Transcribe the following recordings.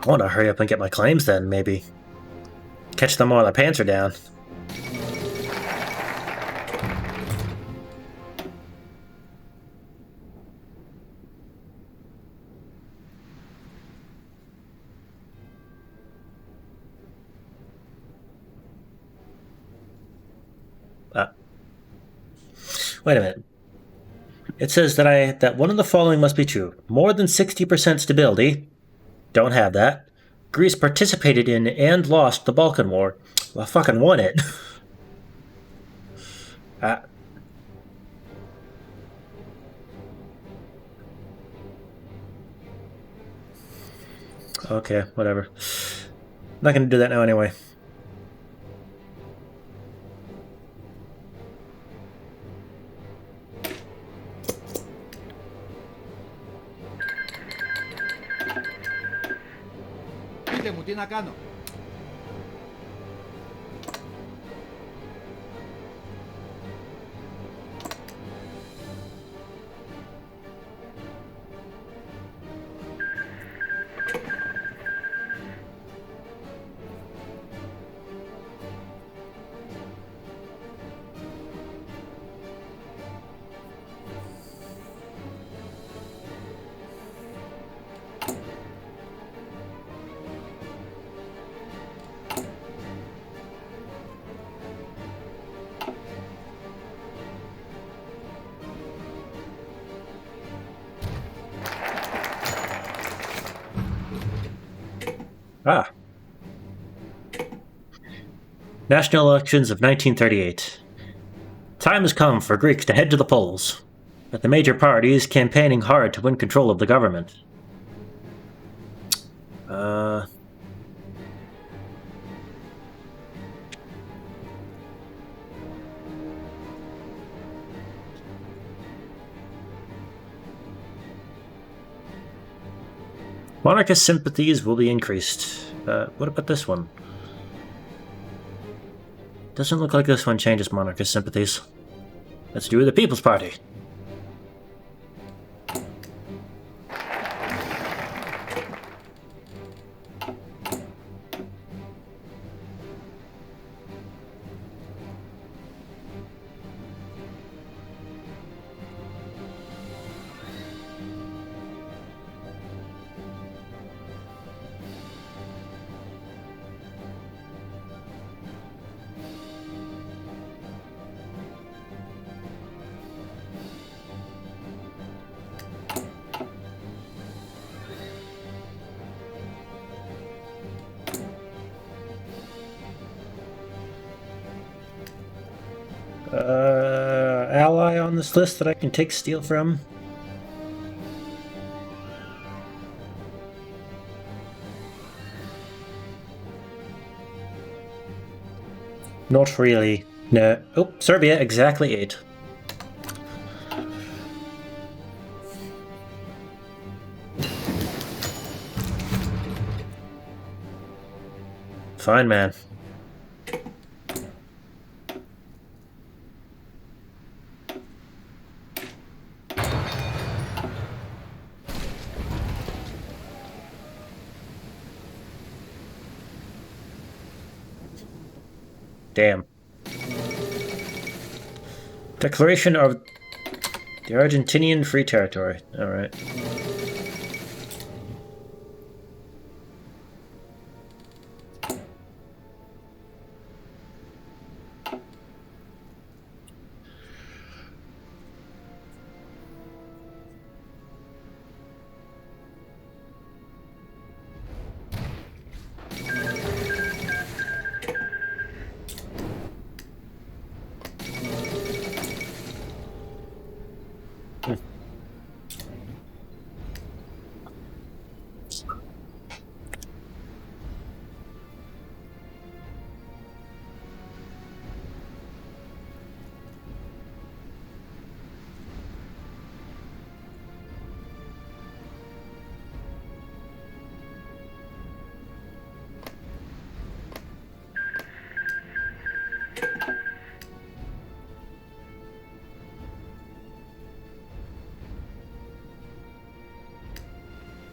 I want to hurry up and get my claims then, maybe. Catch them while their pants are down. Wait a minute. It says that one of the following must be true. More than 60% stability. Don't have that. Greece participated in and lost the Balkan War. Well, I fucking won it. uh, okay, whatever. I'm not gonna do that now anyway. Πείτε μου τι να κάνω. Ah. National elections of 1938. Time has come for Greeks to head to the polls, with the major parties campaigning hard to win control of the government. Monarchist sympathies will be increased. What about this one? Doesn't look like this one changes monarchist sympathies. Let's do the People's Party. Ally on this list that I can take steel from? Not really. No. Oh, Serbia, exactly 8. Fine, man. Damn. Declaration of the Argentinian Free Territory. Alright.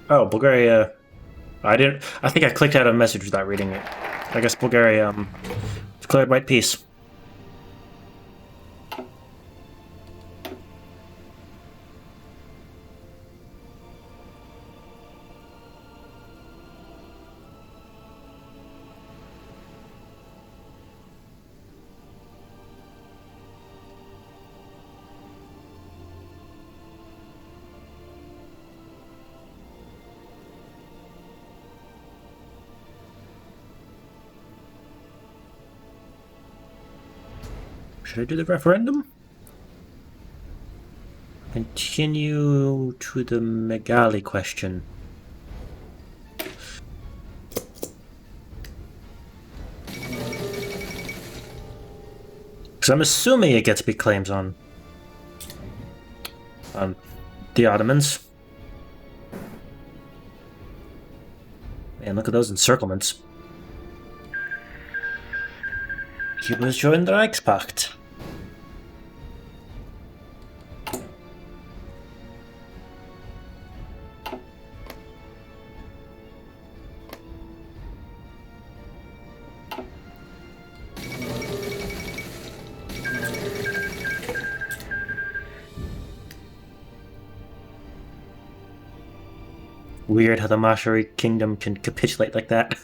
Oh, Bulgaria I didn't. I think I clicked out a message without reading it. I guess Bulgaria declared white peace. Should I do the referendum? Continue to the Megali question. Because I'm assuming it gets big claims on the Ottomans. Man, look at those encirclements. Cuba's joined the Reichspakt. Weird how the Mashari kingdom can capitulate like that.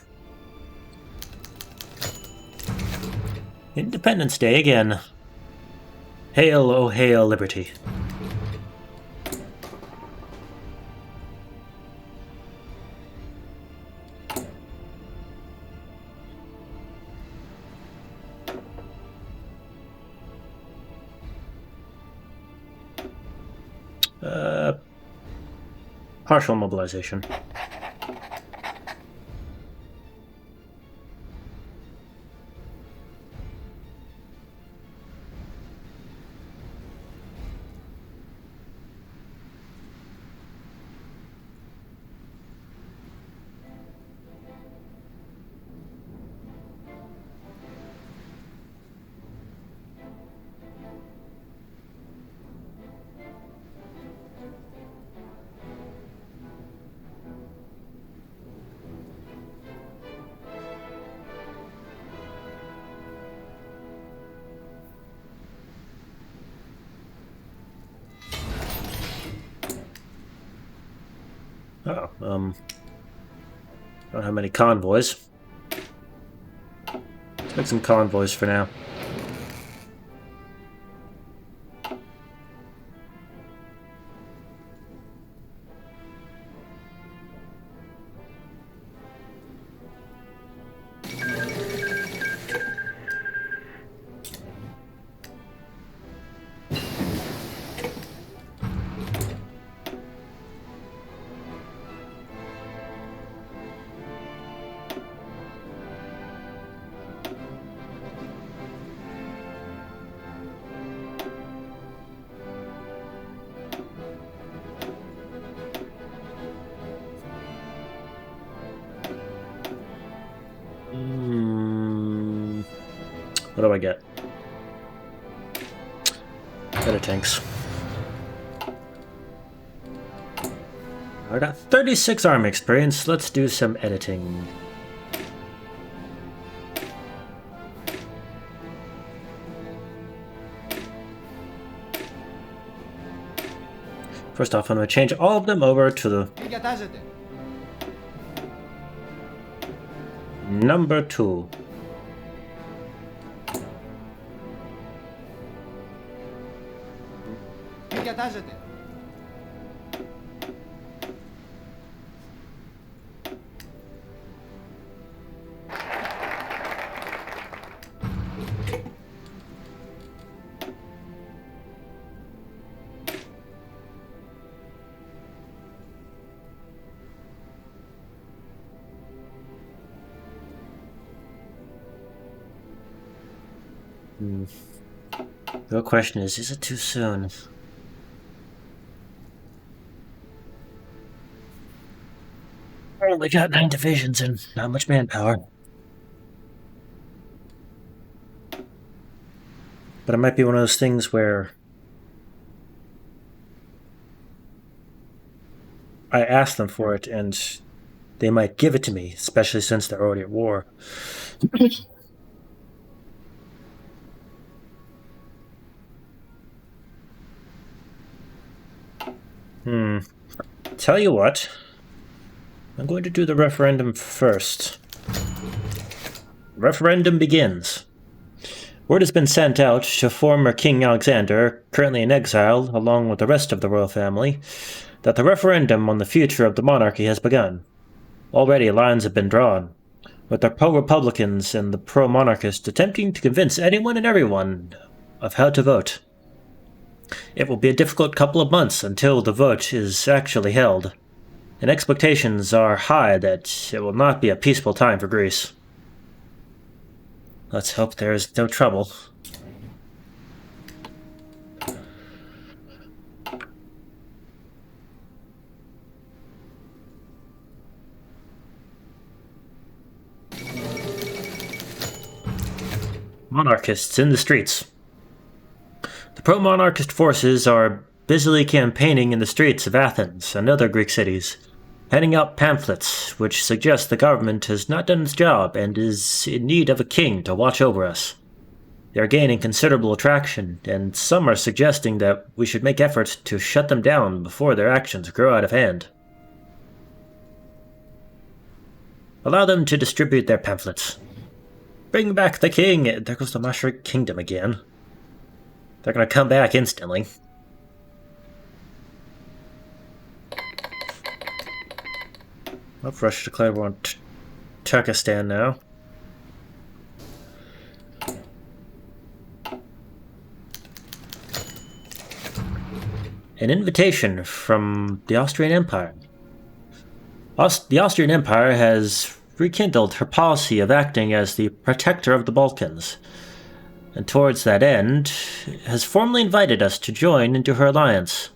Independence Day again. Hail, oh hail, liberty. Partial mobilization. Oh, don't have many convoys. Let's make some convoys for now. What do I get? Better tanks. I got 36 army experience. Let's do some editing. First off, I'm going to change all of them over to the number 2. The real question is it too soon? I only got 9 divisions and not much manpower. But it might be one of those things where I asked them for it and they might give it to me, especially since they're already at war. Tell you what, I'm going to do the referendum first. Referendum begins. Word has been sent out to former King Alexander, currently in exile, along with the rest of the royal family, that the referendum on the future of the monarchy has begun. Already lines have been drawn, with the pro-Republicans and the pro-monarchists attempting to convince anyone and everyone of how to vote. It will be a difficult couple of months until the vote is actually held, and expectations are high that it will not be a peaceful time for Greece. Let's hope there is no trouble. Monarchists in the streets. The pro-monarchist forces are busily campaigning in the streets of Athens and other Greek cities, handing out pamphlets which suggest the government has not done its job and is in need of a king to watch over us. They are gaining considerable traction, and some are suggesting that we should make efforts to shut them down before their actions grow out of hand. Allow them to distribute their pamphlets. Bring back the king! There goes the Mushroom Kingdom again. They're gonna come back instantly. Russia declared war on Turkestan now. An invitation from the Austrian Empire. The Austrian Empire has rekindled her policy of acting as the protector of the Balkans, and towards that end, has formally invited us to join into her alliance.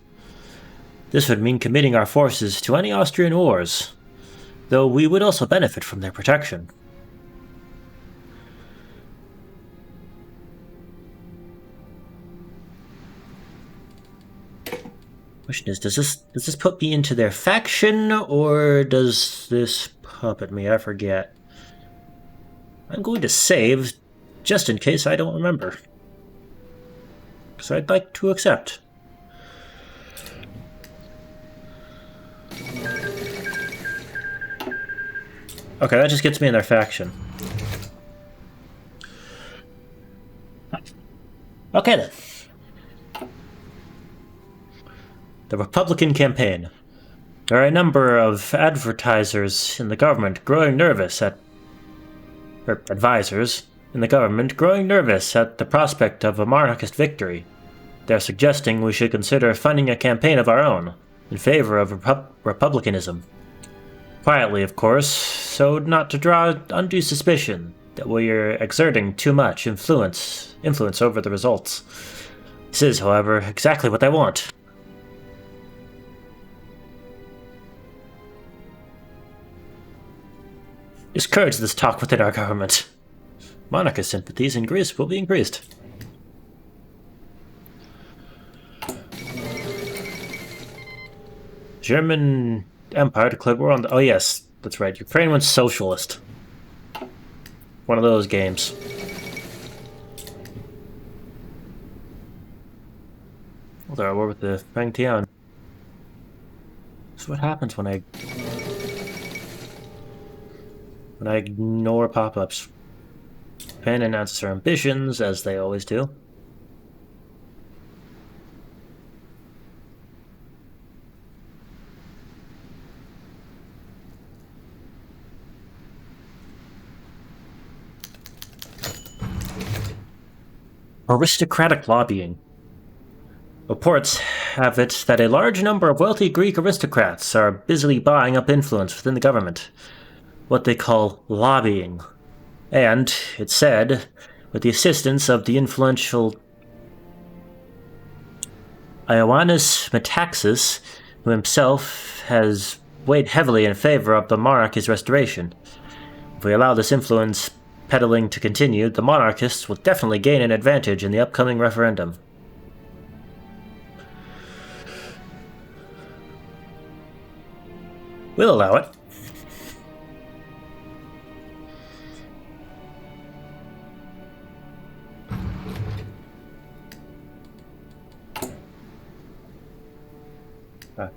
This would mean committing our forces to any Austrian wars, though we would also benefit from their protection. Question is, does this put me into their faction, or does this puppet me? I forget. I'm going to save, just in case I don't remember, because I'd like to accept. Okay, that just gets me in their faction. Okay then. The Republican campaign. There are a number of advisors in the government growing nervous at the prospect of a monarchist victory. They're suggesting we should consider funding a campaign of our own in favor of republicanism. Quietly, of course, so not to draw undue suspicion that we are exerting too much influence over the results. This is, however, exactly what they want. Discourage this talk within our government. Monarchist sympathies in Greece will be increased. German Empire declared war on the... Oh yes, that's right. Ukraine went socialist. One of those games. Well, they're at war with the Fangtian. So what happens when I ignore pop-ups? Japan announces their ambitions, as they always do. Aristocratic lobbying. Reports have it that a large number of wealthy Greek aristocrats are busily buying up influence within the government, what they call lobbying. And, it's said, with the assistance of the influential Ioannis Metaxas, who himself has weighed heavily in favor of the monarchy's restoration. If we allow this influence peddling to continue, the monarchists will definitely gain an advantage in the upcoming referendum. We'll allow it.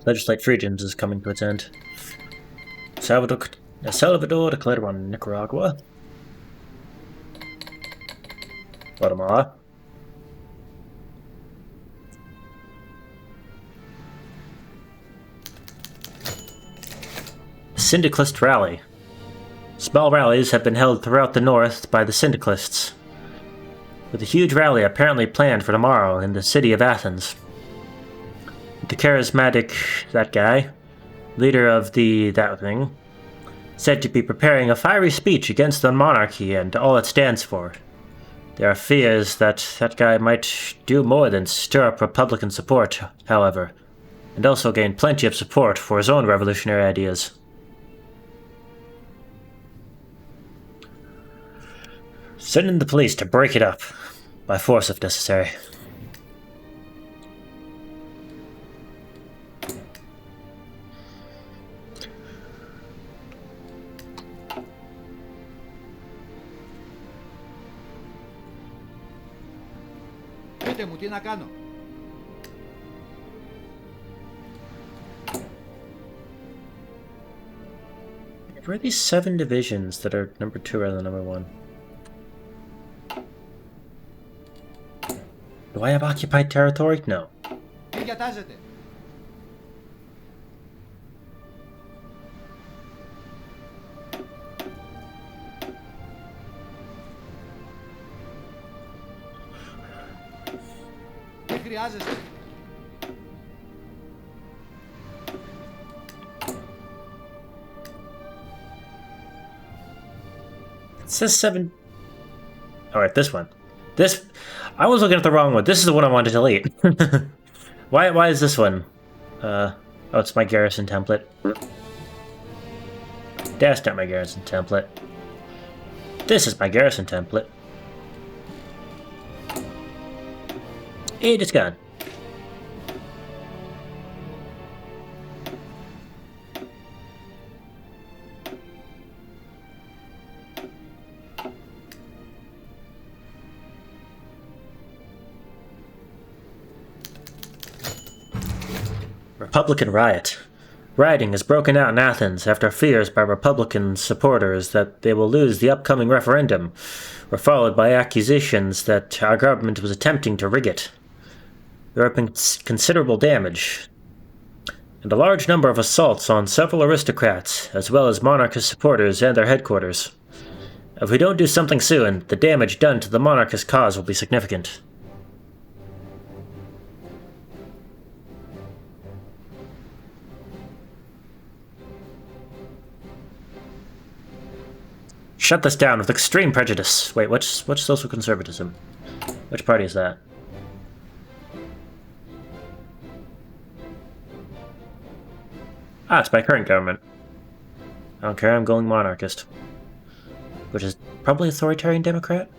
Legislate freedoms is coming to its end. Salvador declared on Nicaragua. Guatemala. Syndicalist rally. Small rallies have been held throughout the north by the syndicalists, with a huge rally apparently planned for tomorrow in the city of Athens. The charismatic, that guy, leader of that thing, said to be preparing a fiery speech against the monarchy and all it stands for. There are fears that guy might do more than stir up Republican support, however, and also gain plenty of support for his own revolutionary ideas. Send in the police to break it up, by force if necessary. Πείτε μου τι να κάνω. Where are these 7 divisions that are number 2 rather than number 1? Do I have occupied territory? No. Τι διατάζετε. Δεν χρειάζεστε. It says 7. Alright, this one. This. I was looking at the wrong one. This is the one I wanted to delete. Why is this one? Oh, it's my garrison template. That's not my garrison template. This is my garrison template. It's gone. Republican riot. Rioting has broken out in Athens after fears by Republican supporters that they will lose the upcoming referendum were followed by accusations that our government was attempting to rig it. There have been considerable damage, and a large number of assaults on several aristocrats, as well as monarchist supporters and their headquarters. If we don't do something soon, the damage done to the monarchist cause will be significant. Shut this down with extreme prejudice. Wait, what's social conservatism? Which party is that? Ah, it's my current government. I don't care, I'm going monarchist. Which is probably authoritarian democrat?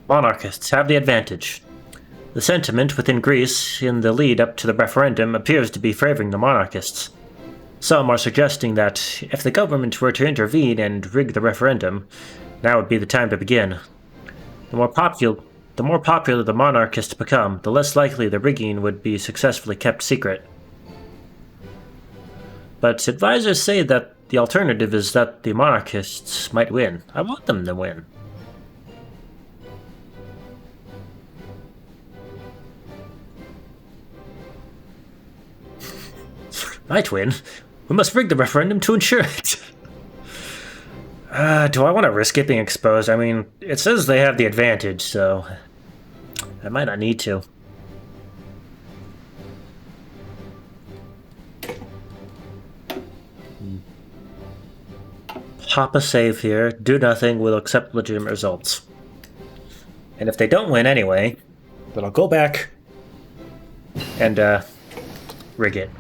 Monarchists have the advantage. The sentiment within Greece in the lead up to the referendum appears to be favoring the monarchists. Some are suggesting that if the government were to intervene and rig the referendum, now would be the time to begin. The more popular the monarchists become, the less likely the rigging would be successfully kept secret. But advisors say that the alternative is that the monarchists might win. I want them to win. Might win. We must rig the referendum to ensure it. Do I want to risk it being exposed? I mean, it says they have the advantage, so I might not need to. Pop a save here. Do nothing. We'll accept legitimate results. And if they don't win anyway, then I'll go back and rig it.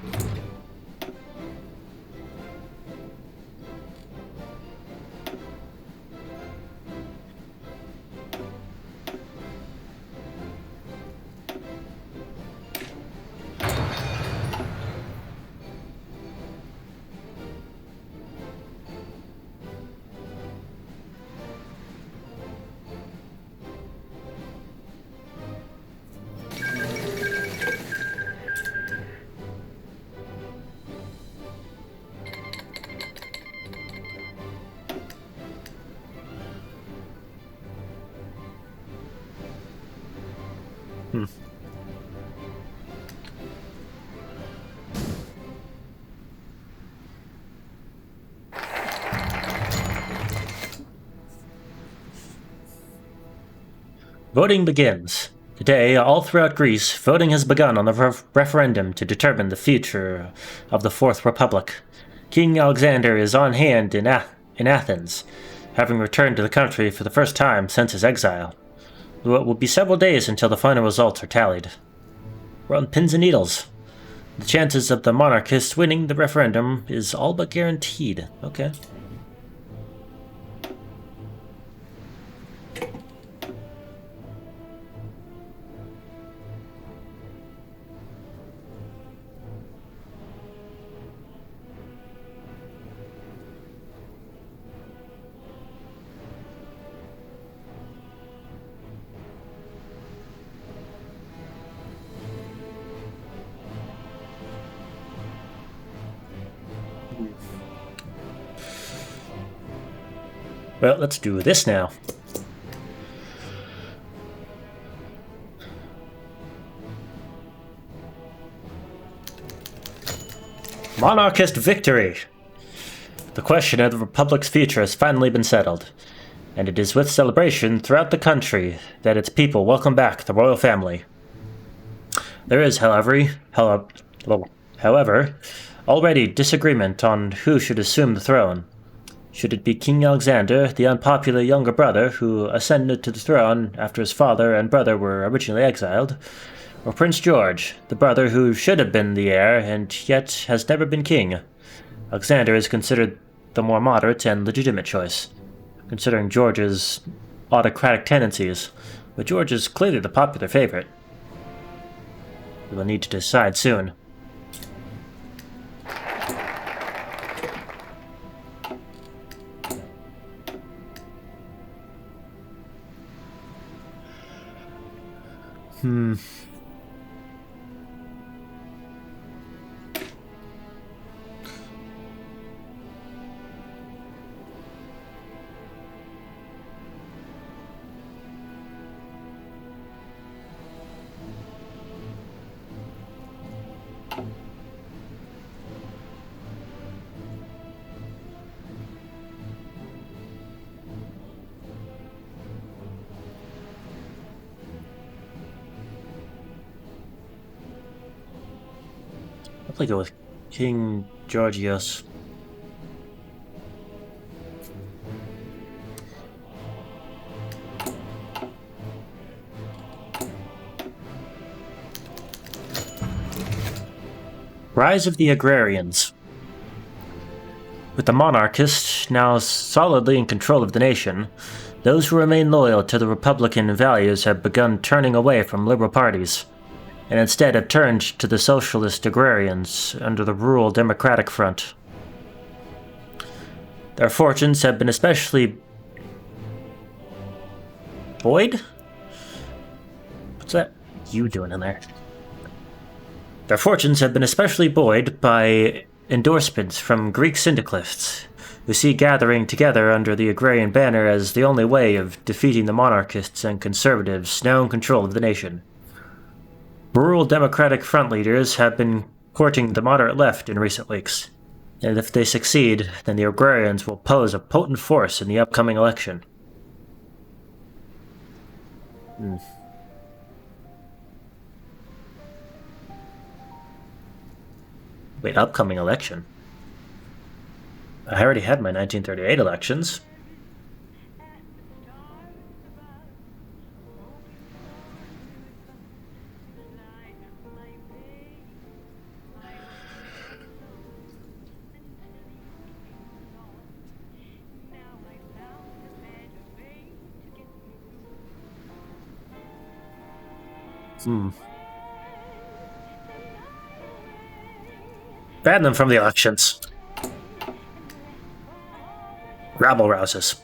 Voting begins. Today, all throughout Greece, voting has begun on the referendum to determine the future of the Fourth Republic. King Alexander is on hand in Athens, having returned to the country for the first time since his exile. It will be several days until the final results are tallied. We're on pins and needles. The chances of the monarchists winning the referendum is all but guaranteed. Okay. Well, let's do this now. Monarchist victory! The question of the Republic's future has finally been settled, and it is with celebration throughout the country that its people welcome back the royal family. There is, however, already disagreement on who should assume the throne. Should it be King Alexander, the unpopular younger brother who ascended to the throne after his father and brother were originally exiled, or Prince George, the brother who should have been the heir and yet has never been king? Alexander is considered the more moderate and legitimate choice, considering George's autocratic tendencies, but George is clearly the popular favorite. We will need to decide soon. I'll probably go with King Georgios. Rise of the Agrarians. With the monarchists now solidly in control of the nation, those who remain loyal to the Republican values have begun turning away from liberal parties, and instead have turned to the socialist agrarians under the rural Democratic Front. Their fortunes have been especially buoyed? What's that you doing in there? Their fortunes have been especially buoyed by endorsements from Greek syndicalists, who see gathering together under the agrarian banner as the only way of defeating the monarchists and conservatives now in control of the nation. Rural Democratic Front leaders have been courting the moderate left in recent weeks, and if they succeed, then the agrarians will pose a potent force in the upcoming election. Wait, upcoming election? I already had my 1938 elections. Ban them from the elections. Rabble rouses.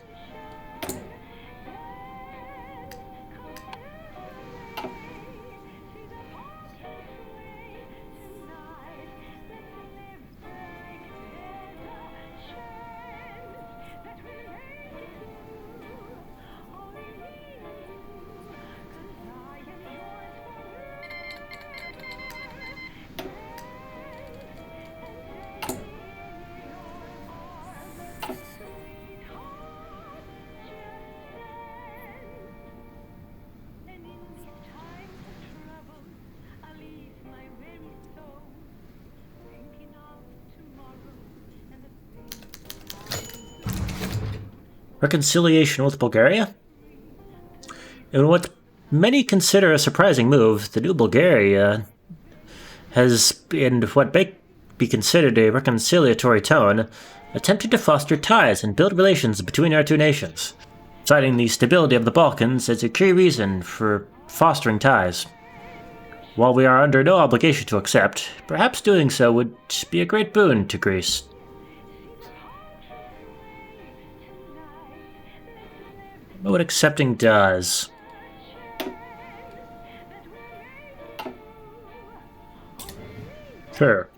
reconciliation with Bulgaria? In what many consider a surprising move, the new Bulgaria has, in what may be considered a reconciliatory tone, attempted to foster ties and build relations between our two nations, citing the stability of the Balkans as a key reason for fostering ties. While we are under no obligation to accept, perhaps doing so would be a great boon to Greece. What accepting does. Sure.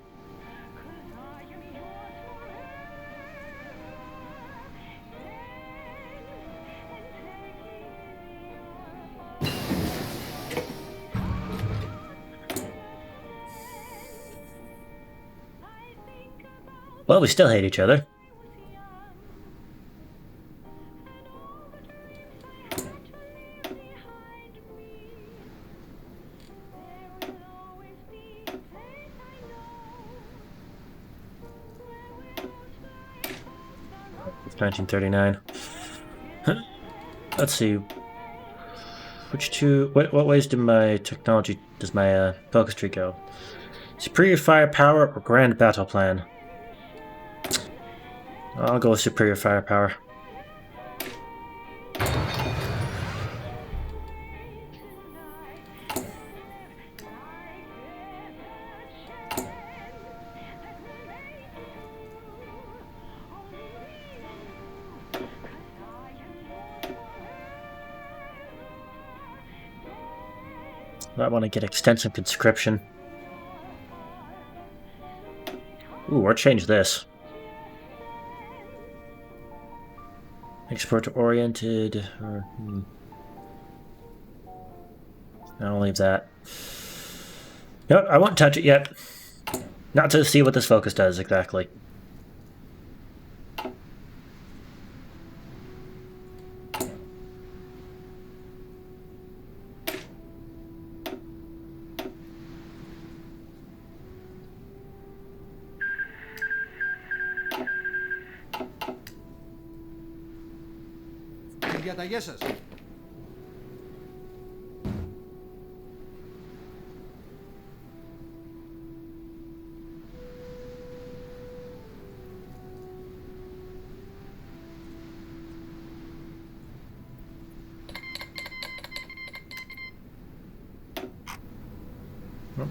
Well, we still hate each other. It's 1939. Let's see. What ways does my focus tree go? Superior firepower or grand battle plan? I'll go with superior firepower. I want to get extensive conscription. Ooh, or change this. Export-oriented, or... I'll leave that. No, I won't touch it yet. Not to see what this focus does, exactly. Διαταγές σας.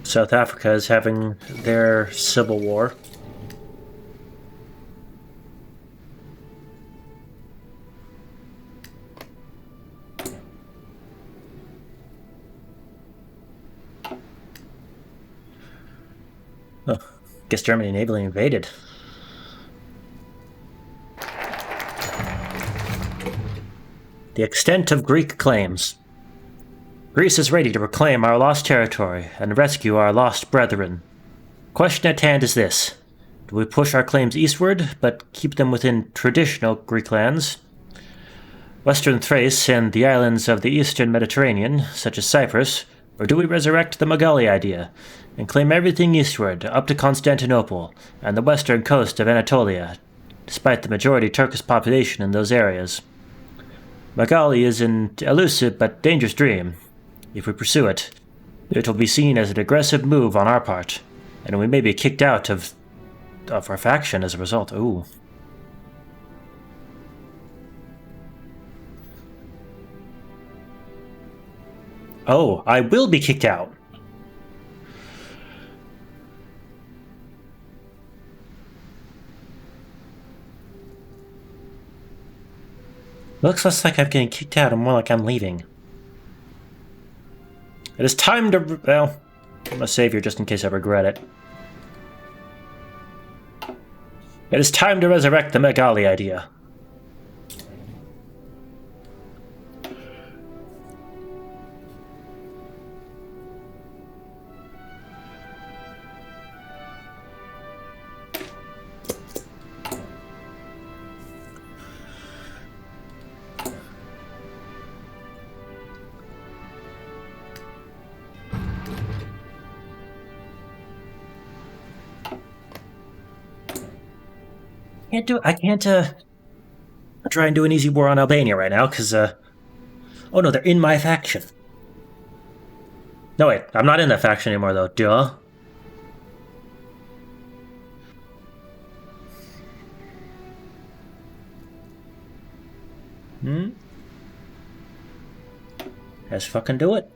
South Africa is having their civil war. Oh, guess Germany naval invaded. The extent of Greek claims. Greece is ready to reclaim our lost territory and rescue our lost brethren. Question at hand is this. Do we push our claims eastward, but keep them within traditional Greek lands? Western Thrace and the islands of the eastern Mediterranean, such as Cyprus, or do we resurrect the Magali idea and claim everything eastward up to Constantinople and the western coast of Anatolia, despite the majority Turkish population in those areas? Magali is an elusive but dangerous dream. If we pursue it, it will be seen as an aggressive move on our part, and we may be kicked out of our faction as a result. Ooh. Oh, I will be kicked out. Looks less like I'm getting kicked out and more like I'm leaving. It is time to... Well, I'm gonna save here just in case I regret it. It is time to resurrect the Magali idea. I can't I'll try and do an easy war on Albania right now, because, oh no, they're in my faction. No, wait, I'm not in that faction anymore, though. Duh. Let's fucking do it.